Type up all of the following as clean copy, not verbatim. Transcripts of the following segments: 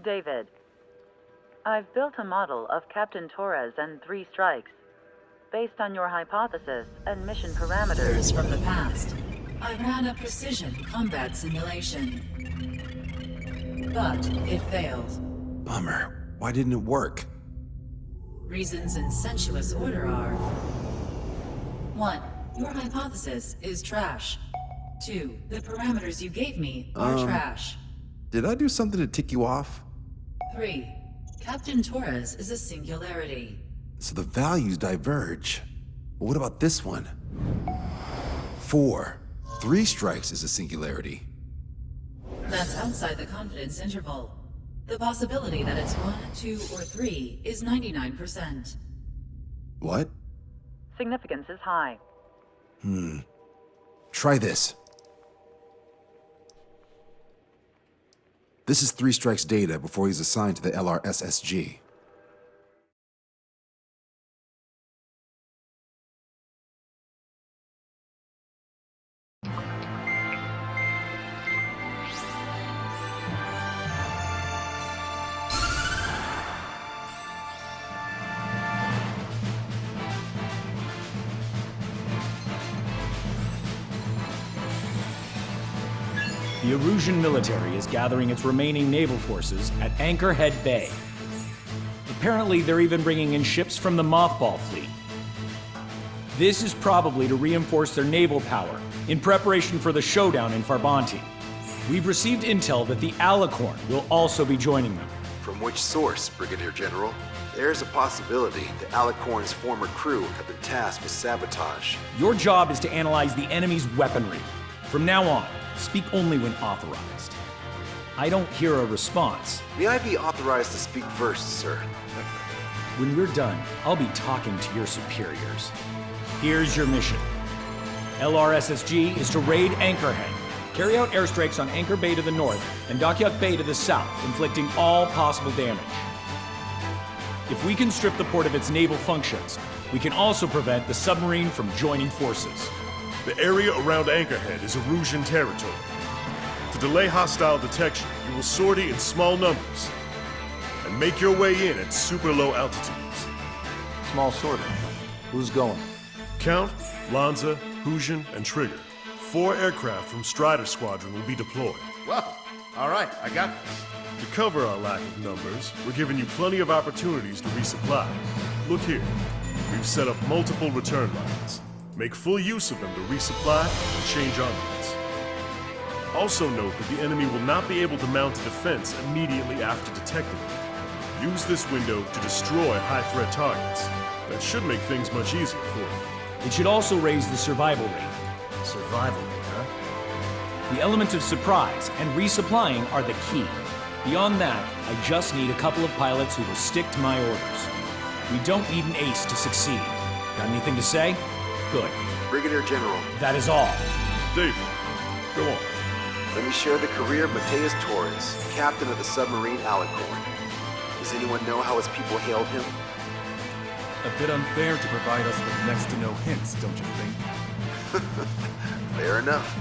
David, I've built a model of Captain Torres and 3 strikes. Based on your hypothesis and mission parameters from the past, I ran a precision combat simulation. But it failed. Bummer. Why didn't it work? Reasons in sensuous order are: 1. Your hypothesis is trash. 2. The parameters you gave me are trash. Did I do something to tick you off? 3. Captain Torres is a singularity. So the values diverge. But what about this one? 4. 3 strikes is a singularity. That's outside the confidence interval. The possibility that it's 1, 2, or 3 is 99%. What? significance is high. Try this. This is 3 Strike's data before he's assigned to the LRSSG. The Erusian military is gathering its remaining naval forces at Anchorhead Bay. Apparently, they're even bringing in ships from the Mothball fleet. This is probably to reinforce their naval power in preparation for the showdown in Farbanti. We've received intel that the Alicorn will also be joining them. From which source, Brigadier General? There's a possibility the Alicorn's former crew have been tasked with sabotage. Your job is to analyze the enemy's weaponry. From now on, speak only when authorized. I don't hear a response. May I be authorized to speak first, sir? When we're done, I'll be talking to your superiors. Here's your mission. LRSSG is to raid Anchorhead, carry out airstrikes on Anchor Bay to the north and Dockyuk Bay to the south, inflicting all possible damage. If we can strip the port of its naval functions, we can also prevent the submarine from joining forces. The area around Anchorhead is Erusian territory. To delay hostile detection, you will sortie in small numbers and make your way in at super low altitudes. Small sortie. Who's going? Count, Lanza, Hujan, and Trigger. 4 aircraft from Strider Squadron will be deployed. Well, all right, I got this. To cover our lack of numbers, we're giving you plenty of opportunities to resupply. Look here, we've set up multiple return lines. Make full use of them to resupply and change armaments. Also note that the enemy will not be able to mount a defense immediately after detecting you. Use this window to destroy high-threat targets. That should make things much easier for you. It should also raise the survival rate. Survival rate, huh? The element of surprise and resupplying are the key. Beyond that, I just need a couple of pilots who will stick to my orders. We don't need an ace to succeed. Got anything to say? Good. Brigadier General. That is all. David, go on. Let me share the career of Mateus Torres, captain of the submarine Alicorn. Does anyone know how his people hailed him? A bit unfair to provide us with next to no hints, don't you think? Fair enough.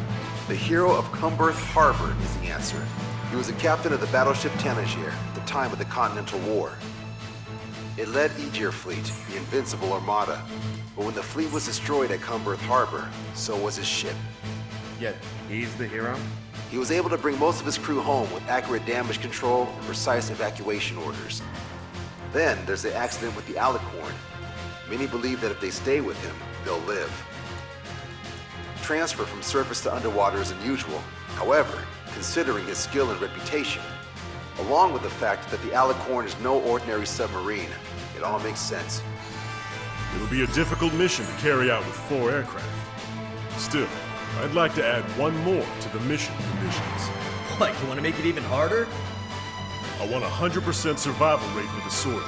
The hero of Cumberth Harbor is the answer. He was a captain of the battleship Tanager at the time of the Continental War. It led Aegir Fleet, the Invincible Armada. But when the fleet was destroyed at Cumberth Harbor, so was his ship. Yet, he's the hero? He was able to bring most of his crew home with accurate damage control and precise evacuation orders. Then there's the accident with the Alicorn. Many believe that if they stay with him, they'll live. Transfer from surface to underwater is unusual. However, considering his skill and reputation, along with the fact that the Alicorn is no ordinary submarine, it all makes sense. It'll be a difficult mission to carry out with 4 aircraft. Still, I'd like to add one more to the mission conditions. What, you want to make it even harder? I want 100% survival rate for the sortie.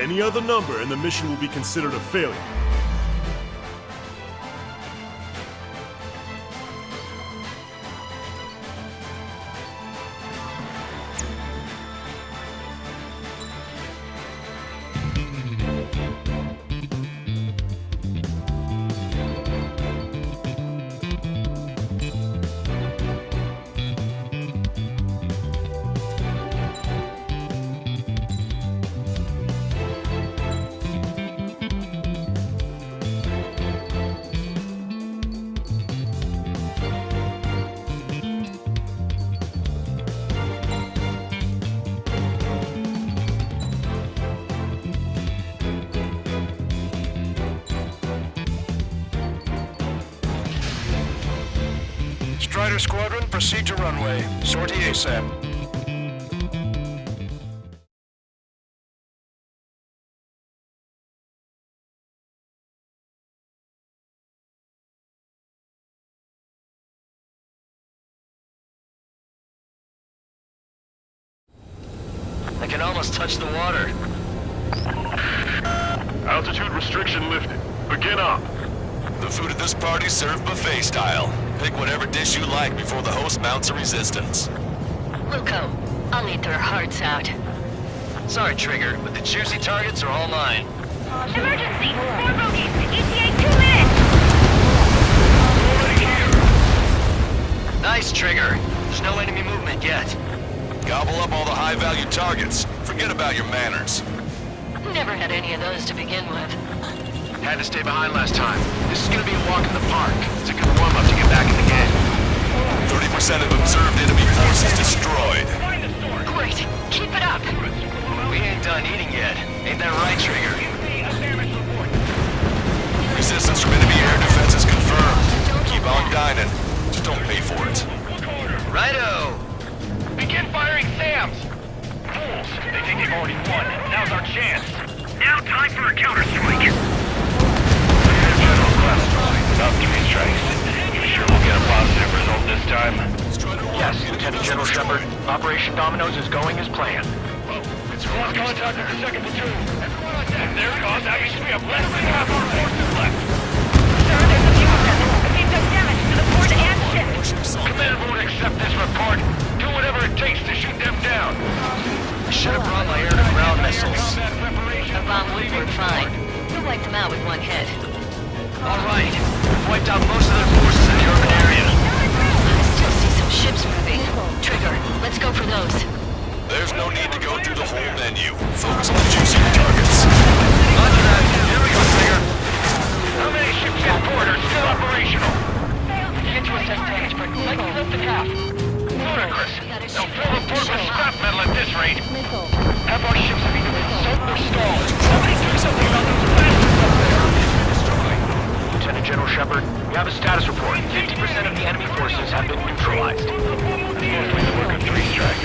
Any other number and the mission will be considered a failure. Fighter Squadron, proceed to runway. Sortie ASAP. I can almost touch the water. Altitude restriction lifted. Begin up. The food at this party's served buffet style. Pick whatever dish you like before the host mounts a resistance. Wilco, I'll eat their hearts out. Sorry, Trigger, but the juicy targets are all mine. Emergency! 4 bogeys! ETA 2 minutes! Already here! Nice, Trigger. There's no enemy movement yet. Gobble up all the high-value targets. Forget about your manners. Never had any of those to begin with. Had to stay behind last time. This is gonna be a walk in the park. It's a good warm-up to get back in the game. 30% of observed enemy forces destroyed. Great! Keep it up! We ain't done eating yet. Ain't that right, Trigger? Resistance from enemy air defense is confirmed. Keep on dining. Just don't pay for it. Righto! Begin firing SAMs! Fools! They think they've already won. Now's our chance. Now time for a counterstrike. General class strike. About 3 strikes. You sure we'll get a positive result this time? Yes, Lieutenant General Shepard. Operation Dominoes is going as planned. Lost contact with the second platoon. There it goes. That means we have less than half our forces left. Sir, there's a few of them. We've done damage to the port and ship. Command won't accept this report. Do whatever it takes to shoot them down. I should have brought my air-to-ground missiles. A bomb would work fine. You wiped them out with 1 hit. All right. We've wiped out most of their forces in the urban area. I still see some ships moving. Trigger, let's go for those. There's no need to go through the whole menu. Focus on the juicier targets. Roger that. Here we go, Trigger. How many ships in port are still operational? Can't you assess damage, but like less than half. Ludicrous. They'll fill the port with scrap metal at this rate. Half our ships have either been sunk or stalled. Somebody do something about those bastards up there. Lieutenant General Shepard, we have a status report. 50% of the enemy forces have been neutralized. That's mostly the work of 3 strikes.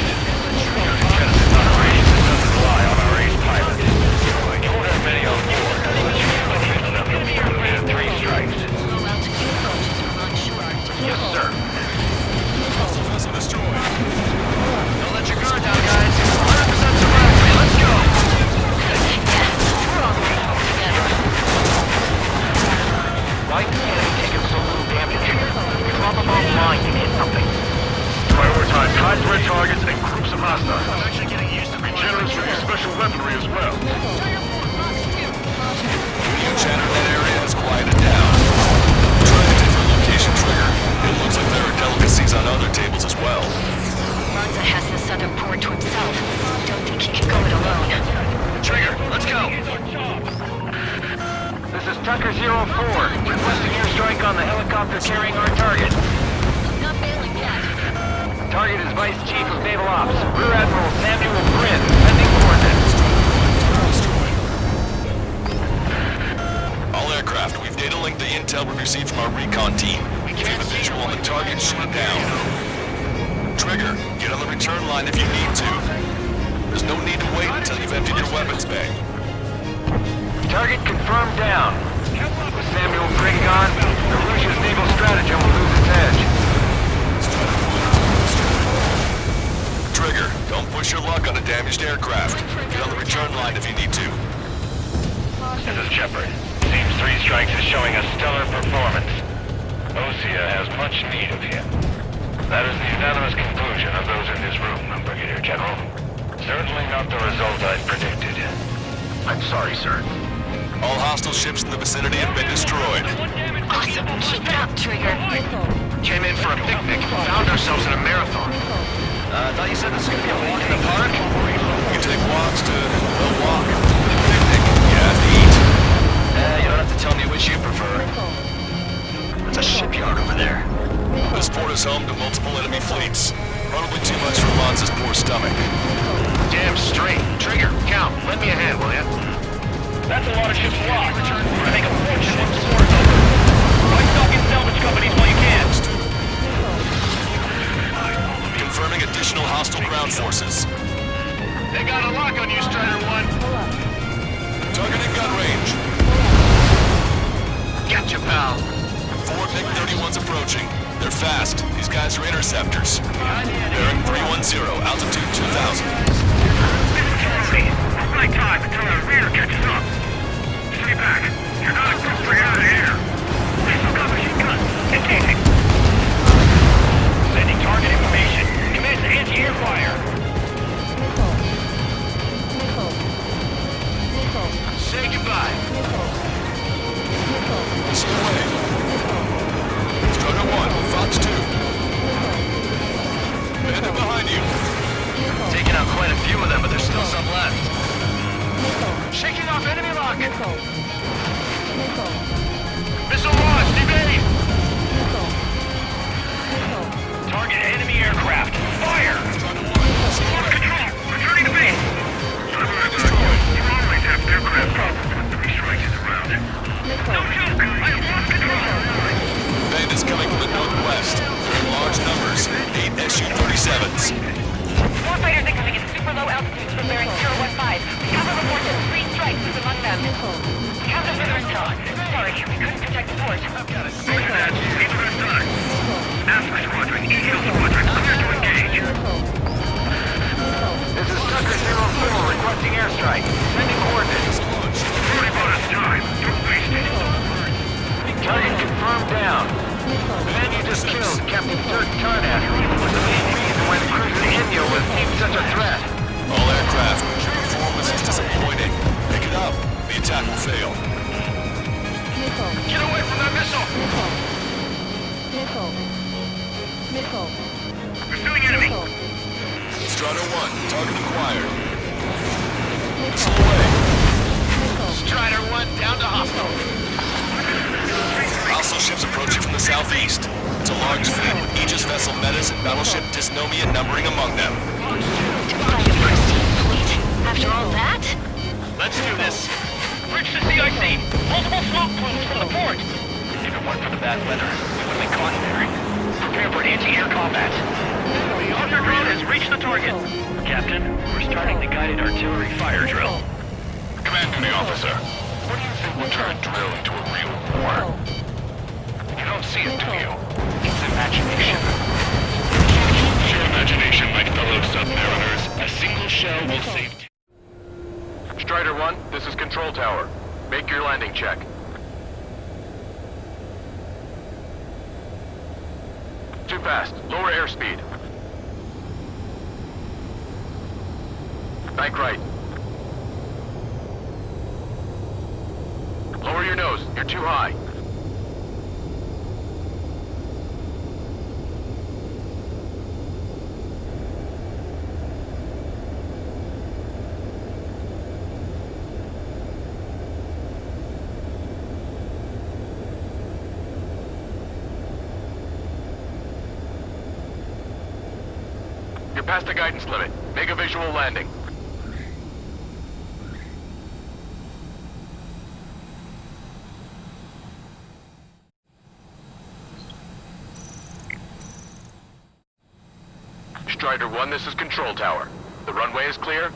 Genesis operation that doesn't rely on our ace pilot. You won't have many on board, but you can convince them to be completed 3 strikes. Low altitude approaches from onshore. Yes, sir. Vessel destroyed. Don't let your guard down, guys. 100% survival. Let's go. Yeah, we're all together. Why is the enemy taking so little damage? You drop them offline, you hit something. Prioritize high-threat targets and groups of hostiles. Regenerants will use special weaponry as well. New chatter in that area has quieted down. Try a different location, Trigger. It looks like there are delicacies on other tables as well. Monza has the southern port to himself. Don't think he can go it alone. Trigger, let's go. This is Tucker 04, requesting airstrike on the helicopter carrying our target. Not bailing yet. Target is Vice Chief of Naval Ops, Rear Admiral Samuel Brin, pending coordinates. All aircraft, we've data linked the intel we received from our recon team. If you have a visual on the target, shoot it down. Trigger, get on the return line if you need to. There's no need to wait until you've emptied your weapons bay. Target confirmed down. With Samuel Brin gone, the Russia's naval stratagem will lose its edge. Trigger, don't push your luck on a damaged aircraft. Get on the return line if you need to. This is Shepard. Seems 3 strikes is showing a stellar performance. Osea has much need of him. That is the unanimous conclusion of those in this room, Brigadier General. Certainly not the result I predicted. I'm sorry, sir. All hostile ships in the vicinity have been destroyed. Awesome. Keep it up, Trigger. Came in for a picnic and found ourselves in a marathon. I thought you said this was going to be a walk in the park? You take walks to, well, walk. A picnic, you have to eat. You don't have to tell me which you prefer. There's a shipyard over there. This port is home to multiple enemy fleets. Probably too much for Monza's poor stomach. Damn straight. Trigger, count. Lend me a hand, will ya? That's a lot of ships lost. We're gonna make a fortune once the war's over. Why stock in salvage companies while you can? One's approaching. They're fast. These guys are interceptors. Bearing 310, altitude 2,000. Night time until our rear catches up. Stay back. You're not equipped for out of the air. Missile gun, machine gun. Engaging. Sending target information. Commence anti-air fire. Say goodbye. Missile away. Strider 1, Fox 2. Bandit behind you. Taking out quite a few of them, but there's still some left. Shaking off enemy lock. Missile launched. Evade. Target enemy aircraft. Fire. Lost control. Returning to base. You always have aircraft problems with 3 strikes in the round. No joke. I lost control. Bandits coming from the northwest. They're in large numbers. 8 SU-37s. Warfighters incoming at super low altitudes from bearing 015. We have a report that 3 strikes is among them. We have no further intel. Sorry, we couldn't detect the port. Either is done. Alpha Squadron, EO Squadron, clear to engage. This is Tucker 04 requesting airstrike. Sending coordinates. 40 bonus time. Don't waste it. Target confirmed down. The man you just killed, Captain Dirk Tarnath, was the main reason why the cruiser Inyo was deemed such a threat. All aircraft. Performance is disappointing. Pick it up. The attack will fail. Get away from that missile! Pursuing enemy! Strider 1, target acquired. Missile away. Strider 1 down to hostile. Hostile ships approaching from the southeast. It's a large fleet with Aegis vessel Metas and battleship Dysnomia numbering among them. After all that? Let's do this. Bridge to CIC. Multiple smoke plumes from the port. If it weren't for the bad weather, we would have been caught in there. Prepare for anti-air combat. The Archer drone has reached the target. Captain, we're starting the guided artillery fire drill. Commanding officer, what do you think will turn a drill into a real war? You don't see it, do you? It's imagination. Use your imagination, my fellow submariners. A single shell will save... Strider 1, this is Control Tower. Make your landing check. Too fast. Lower airspeed. Bank right. Lower your nose. You're too high. You're past the guidance limit. Make a visual landing. Strider 1, this is Control Tower. The runway is clear?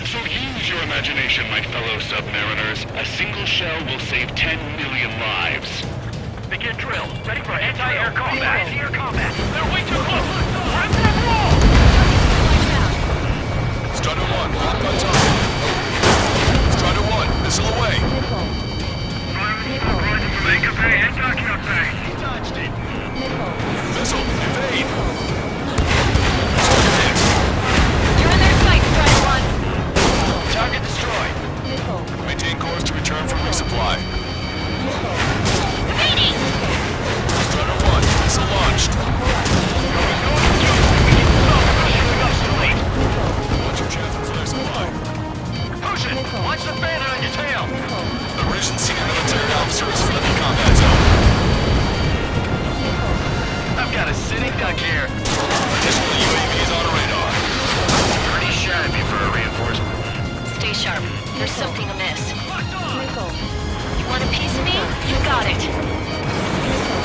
So use your imagination, my fellow submariners. A single shell will save 10 million lives. Begin drill. Ready for anti-air combat. Anti-air combat. They're way too close. We're into the wall. Strider 1, lock on target. Strider 1, missile away. Rising from anchor bay and dockyard bay. Dodged it. Missile, evade. Target hit. You're in their sight, Strider 1. Target destroyed. Maintain course to return for resupply. Evading! Strider 1, missile launched. There's something amiss. You want a piece of me? You got it.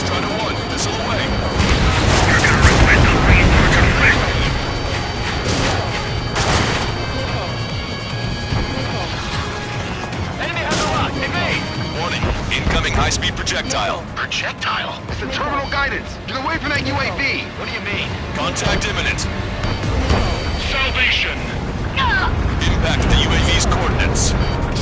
Strider 1, missile away. You're gonna regret the research of this. Enemy has a lock. Evade! Warning, incoming high-speed projectile. Projectile? It's the terminal guidance. Get away from that UAV. What do you mean? Contact imminent. Salvation! Impact the UAV's coordinates.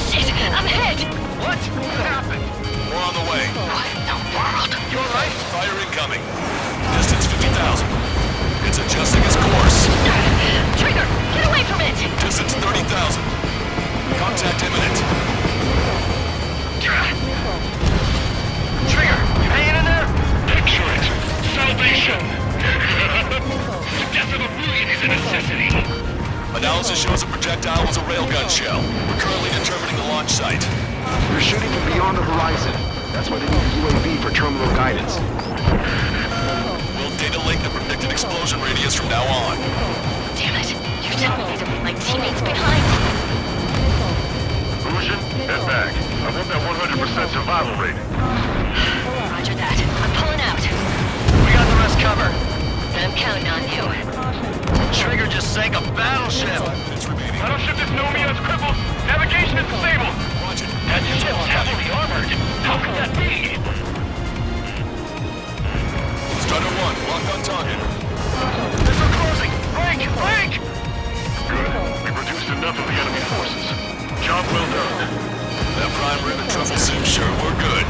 Shit, I'm hit! What? What happened? More on the way. What in the world? You alright? Fire incoming. Distance 50,000. It's adjusting its course. Trigger, get away from it! Distance 30,000. Contact imminent. Trigger, you hanging in there? Picture it! Salvation! The death of a million is a necessity! Analysis shows the projectile was a railgun shell. We're currently determining the launch site. They're shooting from beyond the horizon. That's why they need the UAV for terminal guidance. We'll data link the predicted explosion radius from now on. Damn it, you're telling me to leave my teammates behind? Illusion, head back. I want that 100% survival rate. Roger that. I'm pulling out. We got the rest covered. Then I'm counting on you. Trigger just sank a battleship. Minutes remaining. Battleship is known me as crippled. Navigation is disabled. Watch it. That ship's heavily armored. How could that be? Strider 1, lock on target. Missile closing! Break! Break! Good. We've reduced enough of the enemy forces. Job well done. That prime rib and truffle soup sure were good.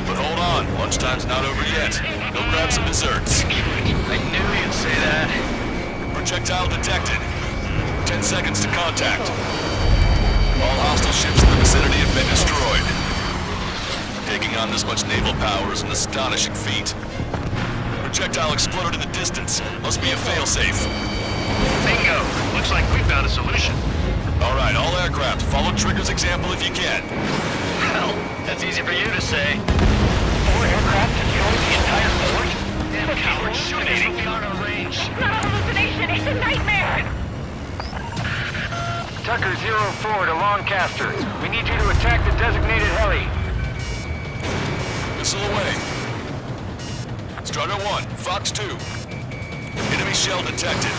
But hold on, lunchtime's not over yet. Go grab some desserts. I knew you'd say that. Projectile detected. 10 seconds to contact. All hostile ships in the vicinity have been destroyed. Taking on this much naval power is an astonishing feat. Projectile exploded in the distance. Must be a failsafe. Bingo! Looks like we found a solution. All right, all aircraft, follow Trigger's example if you can. Well, that's easy for you to say. 4 aircraft destroyed the entire fort? Damn coward, shooting from beyond our range. It's not a hallucination, it's a nightmare! Tucker 04 to Lancaster. We need you to attack the designated heli. Missile away. Strider 1, Fox 2. Enemy shell detected.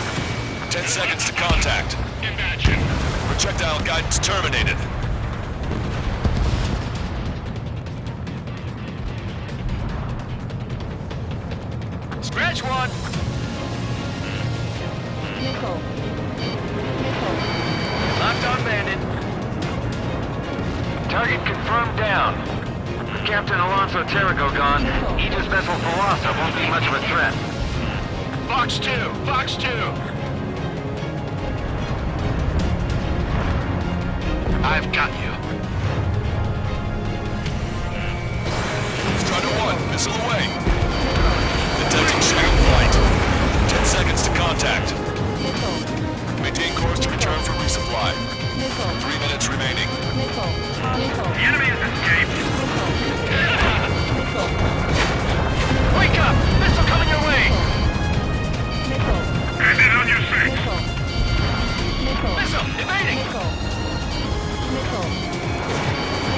10 seconds to contact. Imagine. Projectile guidance terminated. Scratch one! Locked on bandit. Target confirmed down. With Captain Alonso Terrigo gone, Aegis vessel Velasa won't be much of a threat. Fox 2! Fox 2! I've got you. Strider 1, missile away. Detecting shadow flight. 10 seconds to contact. Maintain course to return for resupply. 3 minutes remaining. The enemy has escaped. Wake up! Missile coming your way! Bandit on your 6. Missile! Evading!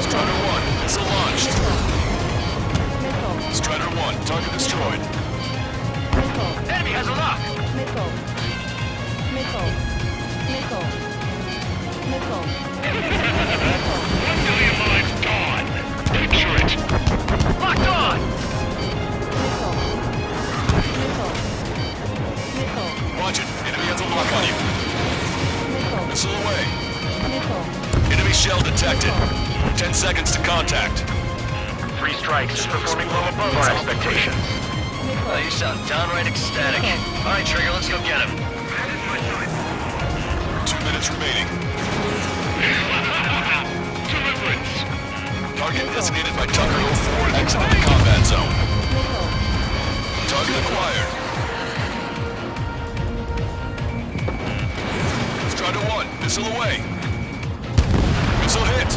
Strider 1, missile launched. Strider 1, target destroyed. Enemy has a lock! $1 million lives gone. Picture it. Locked on! Watch it, enemy has a lock on you. Missile away. Enemy shell detected. 10 seconds to contact. 3 strikes, performing well above our expectations. Oh, you sound downright ecstatic. All right, Trigger, let's go get him. 2 minutes remaining. Deliverance. Target designated by Tucker 04 exited the combat zone. Target acquired. Strider 1, missile away. Missile hit.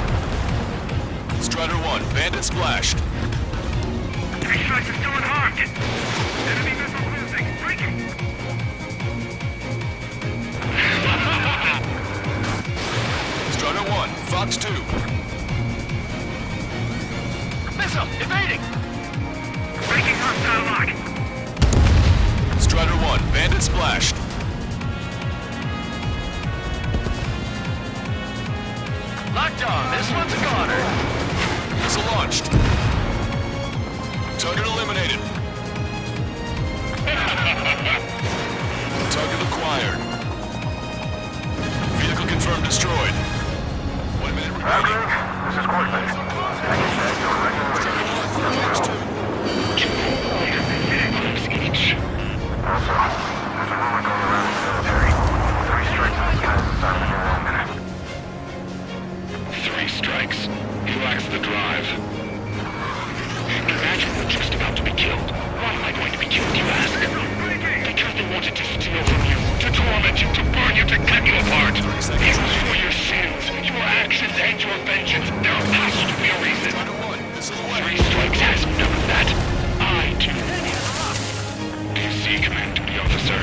Strider 1, bandit splashed. 3 strikes is still unharmed. Enemy missile losing. Break him. Strider 1, Rocks 2. Missile! Evading! Breaking hostile lock! Strider 1, Bandit splashed. Locked on! This one's a goner! Missile launched. Target eliminated. Target acquired. Vehicle confirmed destroyed. 1 minute remaining. This is Courtney. Each. Also, there's a rumor going around the military. 3 strikes in the sky is the start of a new 1 minute. 3 strikes? He lacks the drive. Imagine we're just about to be killed. Why am I going to be killed, you ask? Because they wanted to steal from you, to torment you, to burn you, to cut you apart. It was for your sins, your actions, and your vengeance. There has to be a reason. 3 strikes has none of that. I do. Do you see, Command Duty Officer?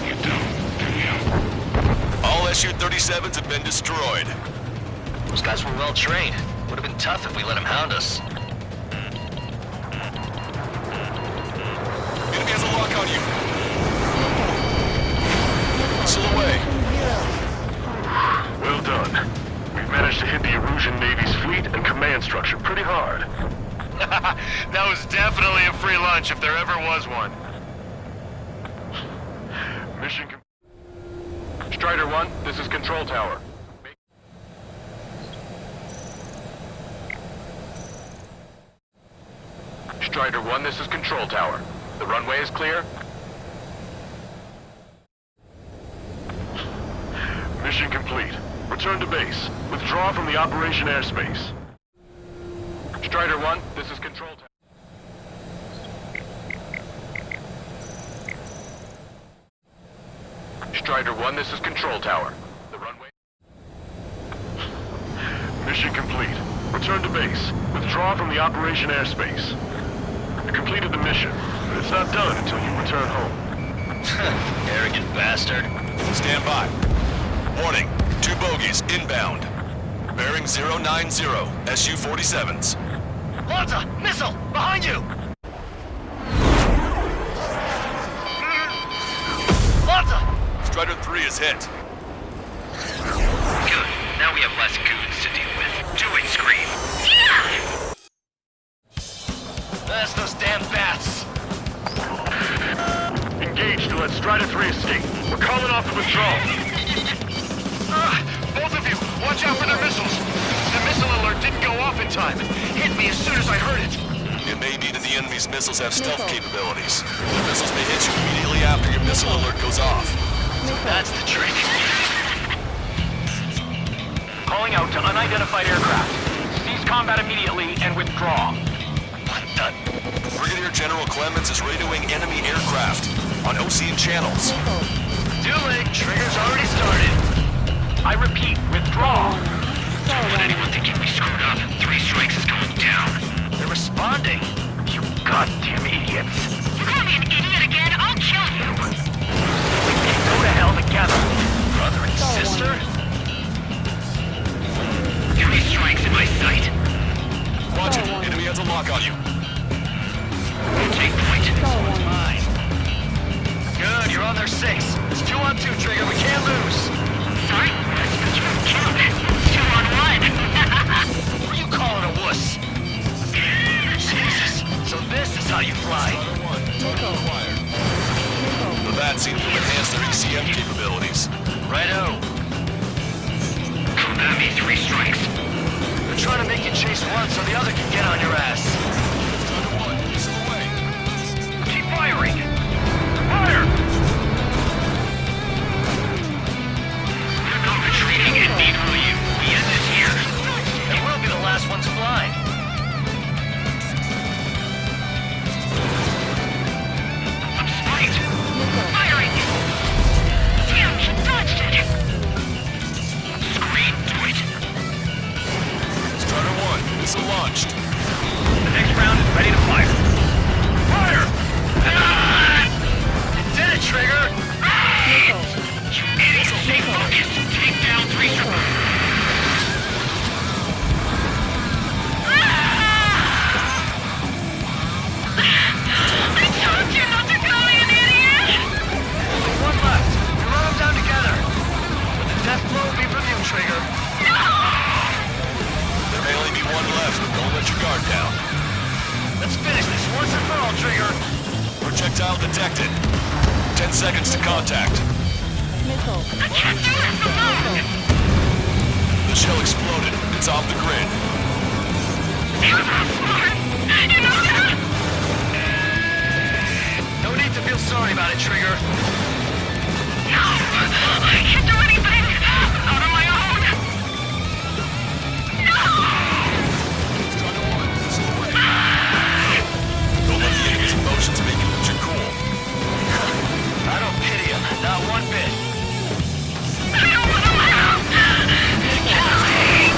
You don't, do you? All SU-37s have been destroyed. Those guys were well trained. Would have been tough if we let them hound us. Enemy has a lock on you. Missile away. Well done. We've managed to hit the Erusian Navy's fleet and command structure pretty hard. That was definitely a free lunch if there ever was one. Mission Strider 1, this is Control Tower. Strider 1, this is Control Tower. The runway is clear? Mission complete. Return to base. Withdraw from the operation airspace. Strider 1, this is Control Tower. Strider 1, this is Control Tower. The runway... Mission complete. Return to base. Withdraw from the operation airspace. You completed the mission, but it's not done until you return home. Arrogant bastard. Stand by. Warning, 2 bogies inbound. Bearing 090, SU-47s. Lanza! Missile! Behind you! Lanza! Strider 3 is hit. Good. Now we have less goons to deal with. Do it, Scream! That's those damn bats. Engage to let Strider 3 escape. We're calling off the withdrawal. Both of you, watch out for their missiles. The missile alert didn't go off in time. It hit me as soon as I heard it. It may be that the enemy's missiles have stealth capabilities. The missiles may hit you immediately after your missile alert goes off. That's the trick. Calling out to unidentified aircraft. Cease combat immediately and withdraw. What the? Brigadier General Clemens is radioing enemy aircraft on OCN channels. Too late. Trigger's already started. I repeat, withdraw. Don't let anyone think you'll be screwed up. 3 strikes is going down. They're responding. You goddamn idiots. You call me an idiot again, I'll kill you. We can go to hell together. Brother and sister? 3 strikes in my sight. Watch it. Enemy has a lock on you. Take point. This one's mine. Good, you're on their 6. It's 2 on 2, Trigger. We can't lose. Sorry? You killed it. 2 on 1. Who are you calling a wuss? Jesus. So this is how you fly. The bats seem to enhance their ECM capabilities. Righto. Come at me, 3 strikes. They're trying to make you chase one so the other can get on your ass. Strider 1, missile away. Keep firing. Fire! We're not retreating, and neither will you. We end this here. And we'll be the last ones flying. I'm spiked. Firing. Damn, he dodged it. Scream, do it. Strider 1, missile launched. The next round Projectile detected. 10 seconds to contact. Missile. I can't do this alone! The shell exploded. It's off the grid. You're not smart! You know that? No need to feel sorry about it, Trigger. No! I can't do anything! Not on my own! No! Don't let the enemy's emotions make you lose your cool. I don't pity him, not one bit. I don't want to live! Kill me!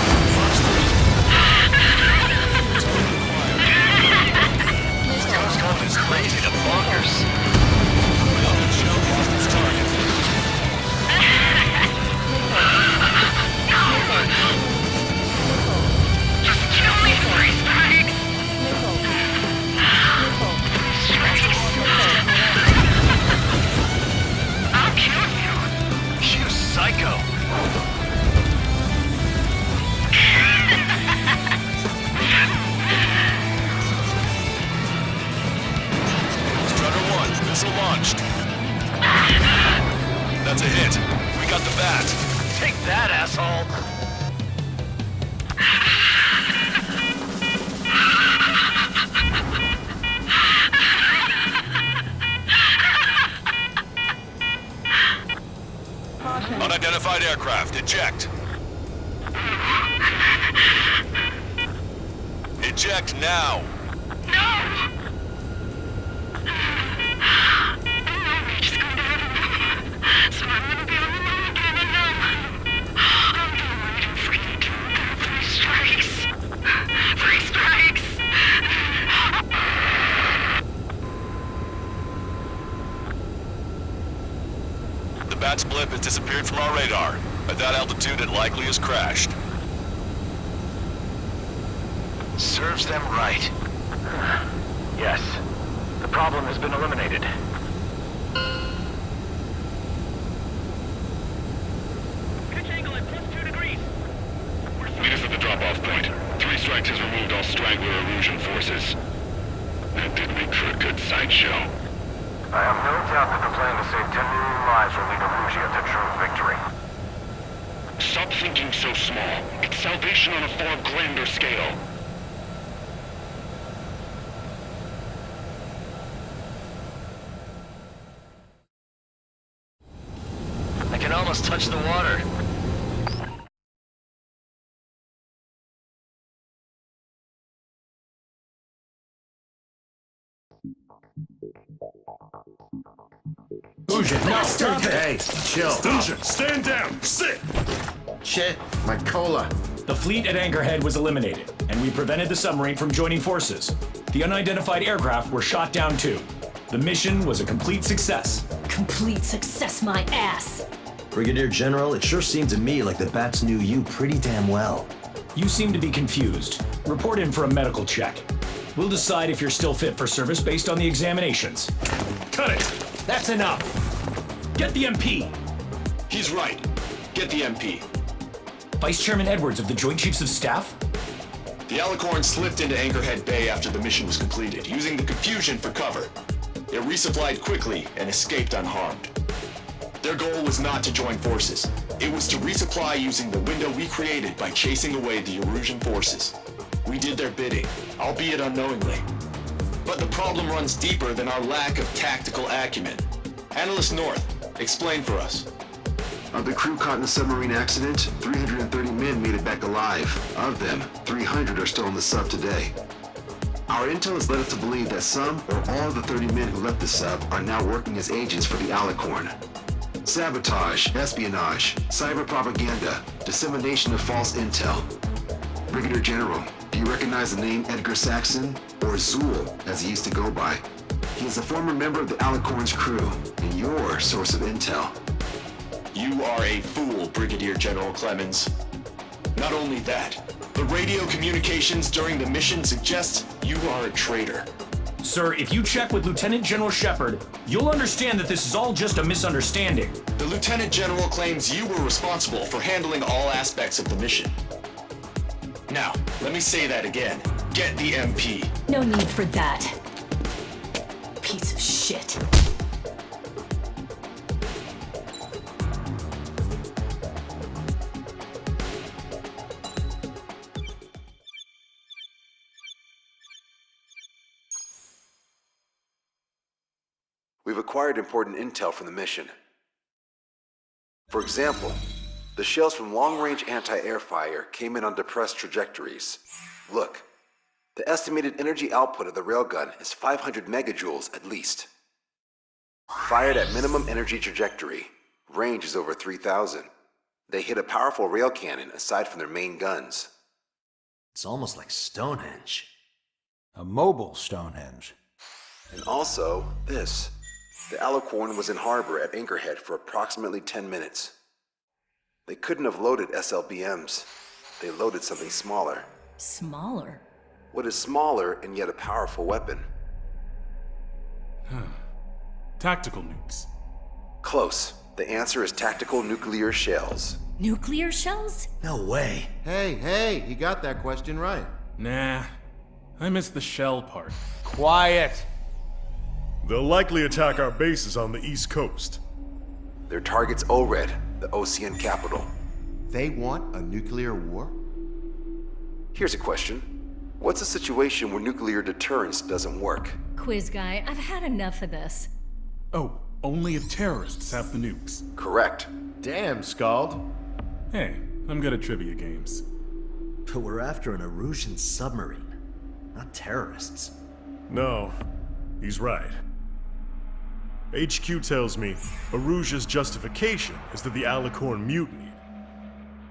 This gun's going crazy to bonkers. The shell lost its target. Just kill me, free strikes! I'll kill you! You psycho. Strutter 1, missile launched. That's a hit. We got the bat. Take that, asshole. Unidentified aircraft, eject. Eject now. No! She's going to hit him. So I'm going to be on the move again and I'm doing free strikes. Free strikes. The bat's blip has disappeared from our radar. At that altitude, it likely has crashed. Serves them right. Yes. The problem has been eliminated. Pitch angle at +2 degrees. Meet us at the drop-off point. 3 strikes has removed all Strangler erosion forces. That did make for a good sideshow. I have no doubt that the plan to save 10 million lives will lead Erusia to true victory. Stop thinking so small. It's salvation on a far grander scale. I can almost touch the water. Hey, chill. Fusion, stand down! Sit! Shit, my cola. The fleet at Anchorhead was eliminated, and we prevented the submarine from joining forces. The unidentified aircraft were shot down too. The mission was a complete success. Complete success, my ass! Brigadier General, it sure seemed to me like the bats knew you pretty damn well. You seem to be confused. Report in for a medical check. We'll decide if you're still fit for service based on the examinations. Cut it! That's enough! Get the MP! He's right. Get the MP. Vice Chairman Edwards of the Joint Chiefs of Staff? The Alicorn slipped into Anchorhead Bay after the mission was completed, using the confusion for cover. It resupplied quickly and escaped unharmed. Their goal was not to join forces. It was to resupply using the window we created by chasing away the Erusian forces. We did their bidding, albeit unknowingly. But the problem runs deeper than our lack of tactical acumen. Analyst North, explain for us. Of the crew caught in the submarine accident, 330 men made it back alive. Of them, 300 are still on the sub today. Our intel has led us to believe that some or all of the 30 men who left the sub are now working as agents for the Alicorn. Sabotage, espionage, cyber propaganda, dissemination of false intel. Brigadier General, do you recognize the name Edgar Saxon, or Zool, as he used to go by? He is a former member of the Alicorn's crew, and your source of intel. You are a fool, Brigadier General Clemens. Not only that, the radio communications during the mission suggest you are a traitor. Sir, if you check with Lieutenant General Shepard, you'll understand that this is all just a misunderstanding. The Lieutenant General claims you were responsible for handling all aspects of the mission. Now, let me say that again. Get the MP. No need for that. Piece of shit. Shit. We've acquired important intel from the mission. For example, the shells from long-range anti-air fire came in on depressed trajectories. Look, the estimated energy output of the railgun is 500 megajoules at least. Fired at minimum energy trajectory, range is over 3,000. They hit a powerful rail cannon aside from their main guns. It's almost like Stonehenge. A mobile Stonehenge. And also, this. The Alicorn was in harbor at Anchorhead for approximately 10 minutes. They couldn't have loaded SLBMs. They loaded something smaller. Smaller? What is smaller and yet a powerful weapon? Tactical nukes. Close. The answer is tactical nuclear shells. Nuclear shells? No way. Hey, he got that question right. Nah, I missed the shell part. Quiet! They'll likely attack our bases on the East Coast. Their target's ORED, the Ocean capital. They want a nuclear war? Here's a question. What's a situation where nuclear deterrence doesn't work? Quiz guy, I've had enough of this. Oh, only if terrorists have the nukes. Correct. Damn, Scald. Hey, I'm good at trivia games. But we're after an Erusian submarine, not terrorists. No, he's right. HQ tells me Erusia's justification is that the Alicorn mutinied.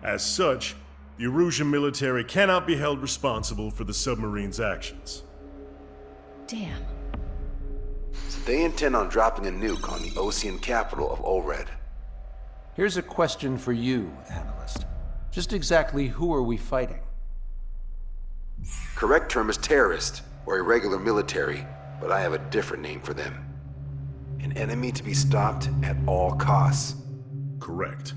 As such, the Erusian military cannot be held responsible for the submarine's actions. Damn. So they intend on dropping a nuke on the Ocean capital of ORED. Here's a question for you, analyst. Just exactly who are we fighting? Correct term is terrorist, or irregular military, but I have a different name for them. An enemy to be stopped at all costs. Correct.